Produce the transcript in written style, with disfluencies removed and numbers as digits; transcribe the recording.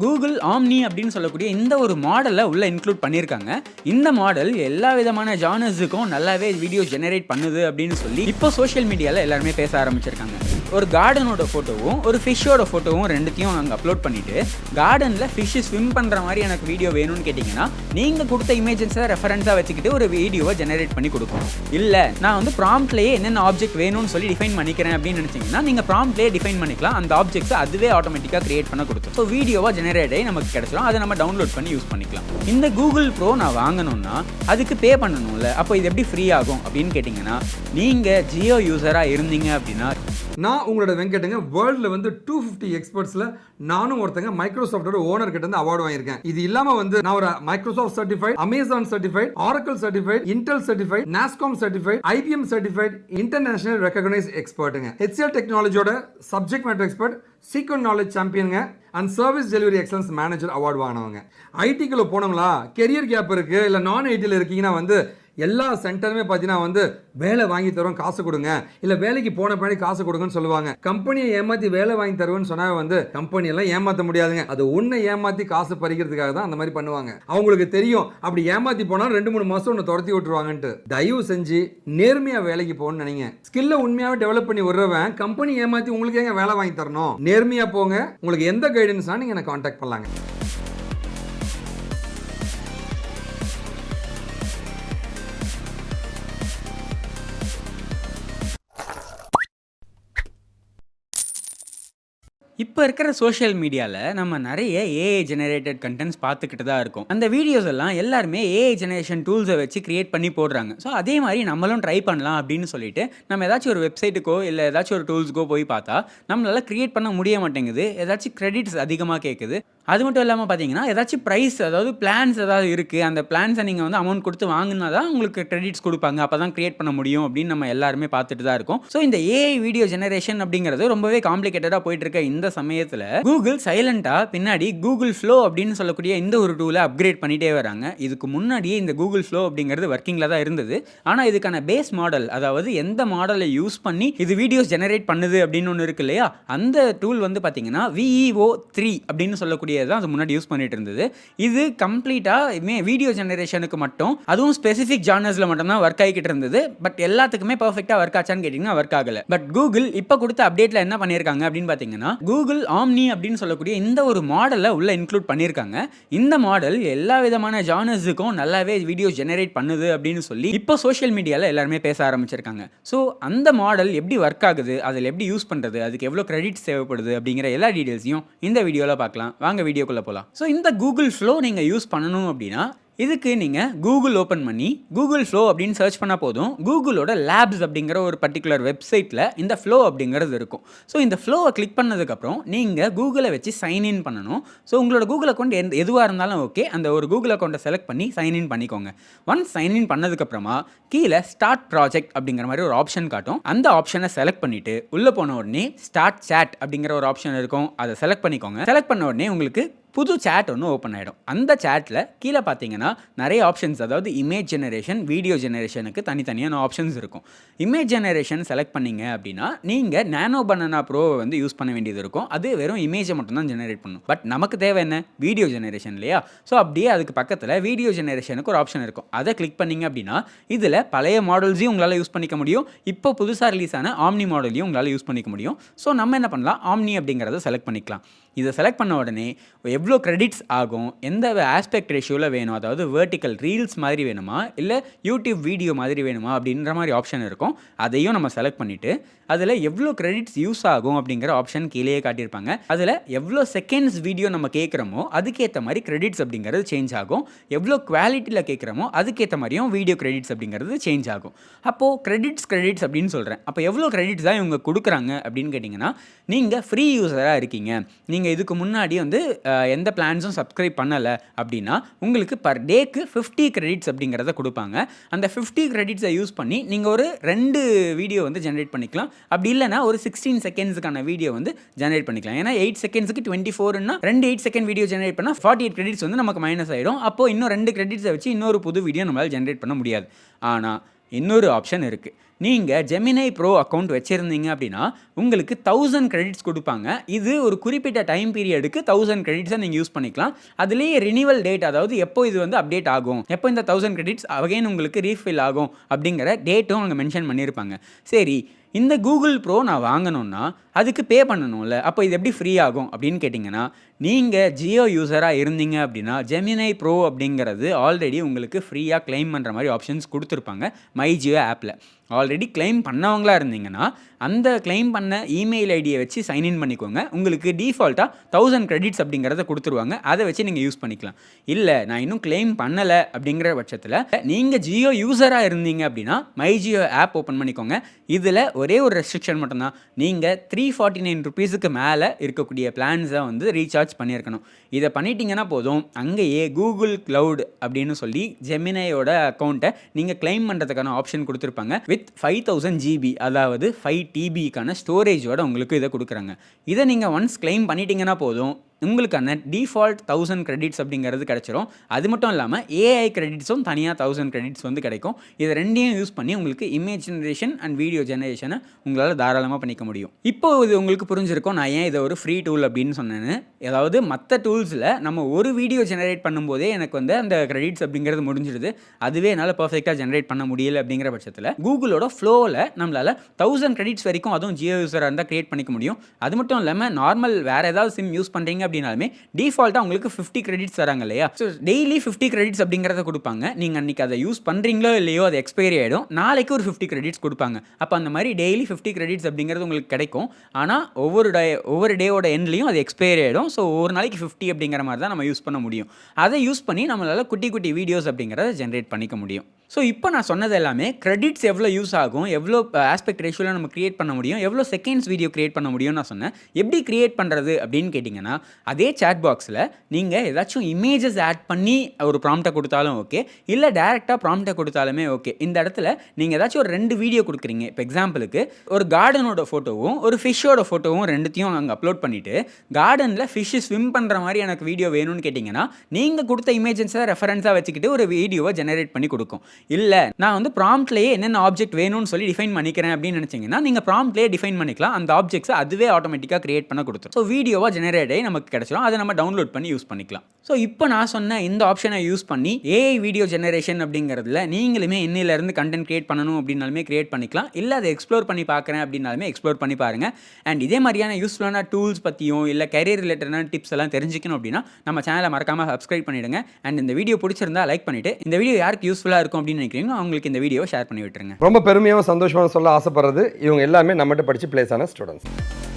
Google omni அப்படின்னு சொல்லக்கூடிய இந்த ஒரு மாடலை உள்ள இன்க்ளூட் பண்ணியிருக்காங்க. இந்த மாடல் எல்லா விதமான ஜானர்ஸுக்கும் நல்லாவே வீடியோ ஜெனரேட் பண்ணுது அப்படின்னு சொல்லி இப்போ சோஷியல் மீடியாவில் எல்லாருமே பேச ஆரம்பிச்சிருக்காங்க. ஒரு கார்டனோட ஃபோட்டோவும் ஒரு ஃபிஷ்ஷோட ஃபோட்டோவும் ரெண்டுத்தையும் நாங்கள் அப்லோட் பண்ணிவிட்டு கார்டனில் ஃபிஷ்ஷு ஸ்விம் பண்ணுற மாதிரி எனக்கு வீடியோ வேணும்னு கேட்டிங்கன்னா நீங்கள் கொடுத்த இமேஜஸை ரெஃபரன்ஸாக வச்சுக்கிட்டு ஒரு வீடியோவை ஜெனரேட் பண்ணி கொடுக்கும். இல்லை நான் வந்து ப்ராம்ப்ட்லேயே என்னென்ன ஆப்ஜெக்ட் வேணும்னு சொல்லி டிஃபைன் பண்ணிக்கிறேன் அப்படின்னு நினச்சிங்கன்னா நீங்கள் ப்ராம்ப்ட்லேயே டிஃபைன் பண்ணிக்கலாம். அந்த ஆப்ஜெக்ட்ஸை அதுவே ஆட்டோமேட்டிக்காக கிரியேட் பண்ண கொடுக்கும். ஸோ வீடியோவாக ஜெனரேட் ஆகி நமக்கு கிடைச்சிடும். அதை நம்ம டவுன்லோட் பண்ணி யூஸ் பண்ணிக்கலாம். இந்த கூகுள் ப்ரோ நான் வாங்கணும்னா அதுக்கு பே பண்ணணும்ல. அப்போ இது எப்படி ஃப்ரீ ஆகும் அப்படின்னு கேட்டிங்கன்னா, நீங்கள் ஜியோ யூஸராக இருந்தீங்க அப்படின்னா, நான் உங்களோட வெங்கட்டுங்க வேர்ல்டில் வந்து 250 எக்ஸ்பர்ட்ஸில் நானும் ஒருத்தங்க மைக்ரோசாஃப்டோட ஓனர் கிட்ட இருந்து அவார்டு வாங்கியிருக்கேன். இது இல்லாமல் வந்து நான் ஒரு Microsoft certified, Amazon certified, Oracle certified, Intel certified, NASSCOM certified, IBM certified, international recognise எக்ஸ்பர்ட்டுங்க. HCL டெக்னாலஜியோட subject matter expert, sequent knowledge சாம்பியனுங்க and service delivery excellence manager award வாங்கினவங்க. ஐடிக்குள்ள போனவங்களா, கெரியர் கேப் இருக்கு, இல்லை நான் ஐடியில் இருக்கீங்கன்னா வந்து எல்லா சென்டருமே பார்த்தீங்கன்னா வந்து வேலை வாங்கி தருவோம், காசு கொடுங்க, இல்லை வேலைக்கு போன பின்னாடி காசு கொடுங்கன்னு சொல்லுவாங்க. கம்பெனியை ஏமாற்றி வேலை வாங்கி தருவேன்னு சொன்னா வந்து கம்பெனியெல்லாம் ஏமாற்ற முடியாதுங்க. அது உன்னை ஏமாற்றி காசு பறிக்கிறதுக்காக தான் அந்த மாதிரி பண்ணுவாங்க. அவங்களுக்கு தெரியும் அப்படி ஏமாற்றி போனால் 2-3 மாதம் ஒன்று துரத்தி விட்டுருவாங்கன்ட்டு. தயவு செஞ்சு நேர்மையாக வேலைக்கு போகணும்னு நினைங்க. ஸ்கில்லை உண்மையாகவே டெவலப் பண்ணி விடுறவன் கம்பெனி ஏமாற்றி உங்களுக்கு ஏங்க வேலை வாங்கி தரணும்? நேர்மையாக போங்க. உங்களுக்கு எந்த கைடன்ஸ்னா நீங்கள் எனக்கு கான்டாக்ட் பண்ணலாங்க. இப்போ இருக்கிற சோஷியல் மீடியாவில் நம்ம நிறைய ஏஐ ஜெனரேட்டட் கண்டென்ட்ஸ் பார்த்துக்கிட்டு தான் இருக்கோம். அந்த வீடியோஸ் எல்லாம் எல்லாருமே ஏஐ ஜெனரேஷன் டூல்ஸை வச்சு கிரியேட் பண்ணி போடுறாங்க. ஸோ அதே மாதிரி நம்மளும் ட்ரை பண்ணலாம் அப்படின்னு சொல்லிட்டு நம்ம ஏதாச்சும் ஒரு வெப்சைட்டுக்கோ இல்லை ஏதாச்சும் ஒரு டூல்ஸுக்கோ போய் பார்த்தா நம்மளால் கிரியேட் பண்ண முடிய மாட்டேங்குது. ஏதாச்சும் கிரெடிட்ஸ் அதிகமாக கேட்குது. அது மட்டும் இல்லாமல் பார்த்தீங்கன்னா ஏதாச்சும் ப்ரைஸ், அதாவது பிளான்ஸ் ஏதாவது இருக்குது, அந்த பிளான்ஸை நீங்கள் வந்து அமௌண்ட் கொடுத்து வாங்கினா தான் உங்களுக்கு கிரெடிட்ஸ் கொடுப்பாங்க, அப்போ தான் கிரியேட் பண்ண முடியும் அப்படின்னு நம்ம எல்லாருமே பார்த்துட்டு தான் இருக்கோம். ஸோ இந்த ஏஐ வீடியோ ஜெனரேஷன் அப்படிங்கிறது ரொம்பவே காம்ப்ளிகேட்டடாக போயிட்டு இருக்க இந்த சமயத்தில் கூகுள் சைலண்டாக பின்னாடி கூகுள் ஃப்ளோ அப்படின்னு சொல்லக்கூடிய இந்த ஒரு டூலை அப்கிரேட் பண்ணிட்டே வராங்க. இதுக்கு முன்னாடியே இந்த கூகுள் ஃப்ளோ அப்படிங்கிறது ஒர்க்கிங்கில் தான் இருந்தது. ஆனால் இதுக்கான பேஸ் மாடல், அதாவது எந்த மாடலை யூஸ் பண்ணி இது வீடியோஸ் ஜெனரேட் பண்ணுது அப்படின்னு ஒன்று இருக்கு இல்லையா, அந்த டூல் வந்து பார்த்தீங்கன்னா VEO3 அப்படின்னு சொல்லக்கூடிய தான் அது முன்னாடி யூஸ் பண்ணிட்டு இருந்தது. இது கம்ப்ளீட்டாக வீடியோ ஜெனரேஷனுக்கு மட்டும், அதுவும் ஸ்பெசிஃபிக் ஜானர்ஸில் மட்டும் தான் ஒர்க் ஆகிக்கிட்டு இருந்தது. பட் எல்லாத்துக்குமே பர்ஃபெக்டாக ஒர்க் ஆச்சான்னு கேட்டிங்கன்னா ஒர்க் ஆகலை. பட் கூகுள் இப்போ கொடுத்த அப்டேட்டில் என்ன பண்ணியிருக்காங்க அப்படின்னு பார்த்தீங்கன்னா, கூகுள் ஆம்னி அப்படின்னு சொல்லக்கூடிய இந்த ஒரு மாடலை உள்ள இன்க்ளூட் பண்ணியிருக்காங்க. இந்த மாடல் எல்லா விதமான ஜானர்ஸுக்கும் நல்லாவே வீடியோ ஜெனரேட் பண்ணுது அப்படின்னு சொல்லி இப்போ சோஷியல் மீடியாவில் எல்லாருமே பேச ஆரம்பிச்சிருக்காங்க. ஸோ அந்த மாடல் எப்படி ஒர்க் ஆகுது, அதில் எப்படி யூஸ் பண்ணுறது, அதுக்கு எவ்வளோ கிரெடிட்ஸ் தேவைப்படுது அப்படிங்கிற எல்லா டீடைல்ஸையும் இந்த வீடியோவில் பார்க்கலாம். வாங்க வீடியோக்குள்ளே போகலாம். ஸோ இந்த கூகுள் ஃப்ளோ நீங்கள் யூஸ் பண்ணணும் அப்படின்னா இதுக்கு நீங்கள் கூகுள் ஓப்பன் பண்ணி கூகுள் ஃப்ளோ அப்படின்னு சர்ச் பண்ணால் போதும். கூகுளோட லேப்ஸ் அப்படிங்கிற ஒரு பர்டிகுலர் வெப்சைட்டில் இந்த ஃப்ளோ அப்படிங்கிறது இருக்கும். ஸோ இந்த ஃப்ளோவை கிளிக் பண்ணதுக்கப்புறம் நீங்கள் கூகுளை வச்சு சைன்இன் பண்ணணும். ஸோ உங்களோட கூகுள் அக்கௌண்ட் எதுவாக இருந்தாலும் ஓகே, அந்த ஒரு கூகுள் அக்கௌண்ட்டை செலக்ட் பண்ணி சைன்இன் பண்ணிக்கோங்க. ஒன்ஸ் சைன்இன் பண்ணதுக்கப்புறமா கீழே ஸ்டார்ட் ப்ராஜெக்ட் அப்படிங்கிற மாதிரி ஒரு ஆப்ஷன் காட்டும். அந்த ஆப்ஷனை செலக்ட் பண்ணிவிட்டு உள்ளே போன உடனே ஸ்டார்ட் சேட் அப்படிங்கிற ஒரு ஆப்ஷன் இருக்கும். அதை செலக்ட் பண்ணிக்கோங்க. செலக்ட் பண்ண உடனே உங்களுக்கு புது சேட் ஒன்று ஓப்பன் ஆகிடும். அந்த சேட்டில் கீழே பார்த்தீங்கன்னா நிறைய ஆப்ஷன்ஸ், அதாவது இமேஜ் ஜெனரேஷன், வீடியோ ஜெனரேஷனுக்கு தனித்தனியான ஆப்ஷன்ஸ் இருக்கும். இமேஜ் ஜெனரேஷன் செலக்ட் பண்ணிங்க அப்படின்னா நீங்கள் நானோ பனானா ப்ரோவை வந்து யூஸ் பண்ண வேண்டியது இருக்கும். அது வெறும் இமேஜை மட்டும்தான் ஜெனரேட் பண்ணும். பட் நமக்கு தேவை என்ன, வீடியோ ஜெனரேஷன் இல்லையா? ஸோ அப்படியே அதுக்கு பக்கத்தில் வீடியோ ஜெனரேஷனுக்கு ஒரு ஆப்ஷன் இருக்கும். அதை கிளிக் பண்ணிங்க அப்படின்னா இதில் பழைய மாடல்ஸையும் உங்களால் யூஸ் பண்ணிக்க முடியும். இப்போ புதுசாக ரிலீஸ் ஆன ஆம்னி மாடலையும் உங்களால் யூஸ் பண்ணிக்க முடியும். ஸோ நம்ம என்ன பண்ணலாம், ஆம்னி அப்படிங்கிறத செலக்ட் பண்ணிக்கலாம். இதை செலக்ட் பண்ண உடனே எவ்வளோ கிரெடிட்ஸ் ஆகும், எந்த ஆஸ்பெக்ட் ரேஷியோவில் வேணும், அதாவது வெர்டிக்கல் ரீல்ஸ் மாதிரி வேணுமா இல்லை யூடியூப் வீடியோ மாதிரி வேணுமா அப்படின்ற மாதிரி ஆப்ஷன் இருக்கும். அதையும் நம்ம செலக்ட் பண்ணிவிட்டு அதில் எவ்வளோ கிரெடிட்ஸ் யூஸ் ஆகும் அப்படிங்கிற ஆப்ஷன் கீழே காட்டியிருப்பாங்க. அதில் எவ்வளோ செகண்ட்ஸ் வீடியோ நம்ம கேட்குறோமோ அதுக்கேற்ற மாதிரி கிரெடிட்ஸ் அப்படிங்கிறது சேஞ்ச் ஆகும். எவ்வளோ குவாலிட்டியில் கேட்குறோமோ அதுக்கேற்ற மாதிரியும் வீடியோ கிரெடிட்ஸ் அப்படிங்கிறது சேஞ்ச் ஆகும். அப்போது கிரெடிட்ஸ் அப்படின்னு சொல்கிறேன். அப்போ எவ்வளோ கிரெடிட்ஸ் தான் இவங்க கொடுக்குறாங்க அப்படின்னு கேட்டிங்கன்னா, நீங்கள் ஃப்ரீ யூஸராக இருக்கீங்க, நீங்கள் இதுக்கு முன்னாடி வந்து எந்த பிளான்ஸும் சப்ஸ்கிரைப் பண்ணலை அப்படின்னா உங்களுக்கு பர் டேக்கு 50 கிரெடிட்ஸ் அப்படிங்கிறத கொடுப்பாங்க. அந்த 50 கிரெடிட்ஸை யூஸ் பண்ணி நீங்கள் ஒரு 2 வீடியோ வந்து ஜென்ரேட் பண்ணிக்கலாம். அப்படி இல்லைனா ஒரு 16 செகண்ட்ஸுக்கான வீடியோ வந்து ஜென்ரேட் பண்ணிக்கலாம். ஏன்னா 8 செகண்ட்ஸுக்கு 24ன்னா 2 8 செகண்ட் வீடியோ ஜென்ரேட் பண்ணால் 48 கிரெடிட்ஸ் வந்து நமக்கு மைனஸ் ஆகிடும். அப்போது இன்னும் 2 கிரெடிட்ஸை வச்சு இன்னொரு புது வீடியோ நம்மளால் ஜென்ரேட் பண்ண முடியாது. ஆனால் இன்னொரு ஆப்ஷன் இருக்குது. நீங்கள் ஜெமினை ப்ரோ அக்கௌண்ட் வச்சுருந்தீங்க அப்படின்னா உங்களுக்கு 1000 கிரெடிட்ஸ் கொடுப்பாங்க. இது ஒரு குறிப்பிட்ட டைம் பீரியடுக்கு 1000 கிரெடிட்ஸை நீங்கள் யூஸ் பண்ணிக்கலாம். அதுலேயே ரினிவல் டேட், அதாவது எப்போ இது வந்து அப்டேட் ஆகும், எப்போ இந்த 1000 கிரெடிட்ஸ் அகைன் உங்களுக்கு ரீஃபில் ஆகும் அப்படிங்கிற டேட்டும் அவங்க மென்ஷன் பண்ணியிருப்பாங்க. சரி, இந்த கூகுள் ப்ரோ நான் வாங்கணும்னா அதுக்கு பே பண்ணணும்ல, அப்போ இது எப்படி ஃப்ரீ ஆகும் அப்படின்னு கேட்டிங்கன்னா, நீங்கள் ஜியோ யூஸராக இருந்தீங்க அப்படின்னா ஜெமினை ப்ரோ அப்படிங்கிறது ஆல்ரெடி உங்களுக்கு ஃப்ரீயாக கிளைம் பண்ணுற மாதிரி ஆப்ஷன்ஸ் கொடுத்துருப்பாங்க மை ஜியோ ஆப்பில். ஆல்ரெடி கிளைம் பண்ணவங்களா இருந்தீங்கன்னா அந்த கிளைம் பண்ண இமெயில் ஐடியை வச்சு சைன்இன் பண்ணிக்கோங்க. உங்களுக்கு டிஃபால்ட்டாக 1000 கிரெடிட்ஸ் அப்படிங்கிறத கொடுத்துருவாங்க. அதை வச்சு நீங்கள் யூஸ் பண்ணிக்கலாம். இல்லை நான் இன்னும் கிளைம் பண்ணலை அப்படிங்கிற பட்சத்தில் நீங்கள் ஜியோ யூஸராக இருந்தீங்க அப்படின்னா மை ஜியோ ஆப் ஓப்பன் பண்ணிக்கோங்க. இதில் ஒரே ஒரு ரெஸ்ட்ரிக்ஷன் மட்டும்தான், நீங்கள் 349 ருபீஸுக்கு மேலே இருக்கக்கூடிய பிளான்ஸை வந்து ரீசார்ஜ் பண்ணியிருக்கணும். இதை பண்ணிட்டீங்கன்னா போதும், அங்கேயே கூகுள் க்ளவுட் அப்படின்னு சொல்லி ஜெமினையோட அக்கௌண்ட்டை நீங்கள் கிளைம் பண்ணுறதுக்கான ஆப்ஷன் கொடுத்துருப்பாங்க. வித் 5000 GB, அதாவது 5 TBக்கான ஸ்டோரேஜோட உங்களுக்கு இதை கொடுக்குறாங்க. இதை நீங்கள் ஒன்ஸ் கிளைம் பண்ணிட்டீங்கன்னா போதும், உங்களுக்கான டிஃபால்ட் 1000 கிரெடிட்ஸ் அப்படிங்கிறது கிடச்சிரும். அது மட்டும் இல்லாமல் ஏஐ கிரெடிட்ஸும் தனியாக 1000 கிரெடிட்ஸ் வந்து கிடைக்கும். இதை ரெண்டையும் யூஸ் பண்ணி உங்களுக்கு இமேஜ் ஜெனரேஷன் அண்ட் வீடியோ ஜெனரேஷனை உங்களால் தாராளமாக பண்ணிக்க முடியும். இப்போ இது உங்களுக்கு புரிஞ்சிருக்கும் நான் ஏன் இதை ஒரு ஃப்ரீ டூல் அப்படின்னு சொன்னேன்னு. அதாவது மற்ற டூல்ஸில் நம்ம ஒரு வீடியோ ஜெனரேட் பண்ணும்போதே எனக்கு வந்து அந்த கிரெடிட்ஸ் அப்படிங்கிறது முடிஞ்சிடுது. அதுவே என்னால் பர்ஃபெக்டாக ஜெனரேட் பண்ண முடியல அப்படிங்கிற பட்சத்தில் கூகுளோட ஃப்ளோவில் நம்மளால் 1000 கிரெடிட்ஸ் வரைக்கும், அதுவும் ஜியோ யூஸராக இருந்தால் கிரியேட் பண்ணிக்க முடியும். அது மட்டும் இல்லாமல் நார்மல் வேறு ஏதாவது சிம் யூஸ் பண்ணுறீங்க அப்படின்னாலுமே டிஃபால்ட்டாக உங்களுக்கு 50 கிரெடிட்ஸ் தராங்க இல்லையா? ஸோ டெய்லி 50 கிரெடிட்ஸ் அப்படிங்கிறத கொடுப்பாங்க. நீங்கள் அன்றைக்கி அதை யூஸ் பண்ணுறீங்களோ இல்லையோ அது எக்ஸ்பைரி ஆகிடும். நாளைக்கு ஒரு 50 கிரெடிட்ஸ் கொடுப்பாங்க. அப்போ அந்த மாதிரி டெய்லி 50 கிரெடிட்ஸ் அப்படிங்கிறது உங்களுக்கு கிடைக்கும். ஆனால் ஒவ்வொரு டேவோட எண்ட்லையும் அது எக்ஸ்பைரி ஆகிடும். ஸோ ஒரு நாளைக்கு 50 அப்படிங்கிற மாதிரி தான் நம்ம யூஸ் பண்ண முடியும். அதை யூஸ் பண்ணி நம்மளால் குட்டி குட்டி வீடியோஸ் அப்படிங்கிறத ஜென்ரேட் பண்ணிக்க முடியும். ஸோ இப்போ நான் சொன்னது எல்லாமே கிரெடிட்ஸ் எவ்வளோ யூஸ் ஆகும், எவ்வளோ ஆஸ்பெக்ட் ரேஷியோவில் நம்ம கிரியேட் பண்ண முடியும், எவ்வளோ செகண்ட்ஸ் வீடியோ கிரியேட் பண்ண முடியும்னு நான் சொன்னேன். எப்படி கிரியேட் பண்ணுறது அப்படின்னு கேட்டிங்கன்னா, அதே சேட் பாக்ஸில் நீங்கள் ஏதாச்சும் இமேஜஸ் ஆட் பண்ணி ஒரு ப்ராம்ப்டை கொடுத்தாலும் ஓகே, இல்லை டேரெக்டாக ப்ராம்ப்டை கொடுத்தாலுமே ஓகே. இந்த இடத்துல நீங்கள் ஏதாச்சும் ஒரு 2 வீடியோ கொடுக்குறீங்க. இப்போ எக்ஸாம்பிளுக்கு ஒரு கார்டனோட ஃபோட்டோவும் ஒரு ஃபிஷ்ஷோட ஃபோட்டோவும் ரெண்டுத்தையும் அங்கே அப்லோட் பண்ணிவிட்டு கார்டனில் ஃபிஷ்ஷு ஸ்விம் பண்ணுற மாதிரி எனக்கு வீடியோ வேணும்னு கேட்டிங்கன்னா, நீங்கள் கொடுத்த இமேஜஸை ரெஃபரன்ஸாக வச்சுக்கிட்டு ஒரு வீடியோவை ஜெனரேட் பண்ணி கொடுக்கும். இல்லை நான் வந்து ப்ராம்ப்ட்லேயே என்னென்ன ஆப்ஜெக்ட் வேணும்னு சொல்லி டிஃபைன் பண்ணிக்கிறேன் அப்படின்னு நினச்சிங்கன்னா, நீங்கள் ப்ராம்ப்ட்லேயே டிஃபைன் பண்ணிக்கலாம். அந்த ஆப்ஜெக்ட்ஸை அதுவே ஆட்டோமேட்டிக்காக கிரியேட் பண்ண கொடுத்துரும். ஸோ வீடியோவாக ஜெனரேட் ஆகி நமக்கு கிடச்சிரும். அதை நம்ம டவுன்லோட் பண்ணி யூஸ் பண்ணிக்கலாம். ஸோ இப்போ நான் சொன்ன இந்த ஆப்ஷனை யூஸ் பண்ணி ஏஐ வீடியோ ஜெனரேஷன் அப்படிங்கிறதுல நீங்களுமே இன்னிலேருந்து கண்டென்ட் கிரியேட் பண்ணணும் அப்படின்னாலுமே கிரியேட் பண்ணிக்கலாம். இல்லை அதை எக்ஸ்ப்ளோர் பண்ணி பார்க்குறேன் அப்படின்னாலுமே எக்ஸ்ப்ளோர் பண்ணி பாருங்கள். அண்ட் இதே மாதிரியான யூஸ்ஃபுல்லான டூல்ஸ் பற்றியும் இல்லை கரியர் ரிலேட்டடான டிப்ஸ் எல்லாம் தெரிஞ்சுக்கணும் அப்படின்னா நம்ம சேனலை மறக்காமல் சப்ஸ்கிரைப் பண்ணிவிடுங்க. அண்ட் இந்த வீடியோ பிடிச்சிருந்தா லைக் பண்ணிவிட்டு, இந்த வீடியோ யாருக்கு யூஸ்ஃபுல்லாக இருக்கும் அப்படின்னு நினைக்கிறீங்களோ அவங்களுக்கு இந்த வீடியோ ஷேர் பண்ணி விட்டுருங்க. ரொம்ப பெருமையாகவும் சந்தோஷமாக சொல்ல ஆசைப்படுறது, இவங்க எல்லாமே நம்மகிட்ட படித்து பிளேஸ் ஆன ஸ்டூடெண்ட்ஸ்.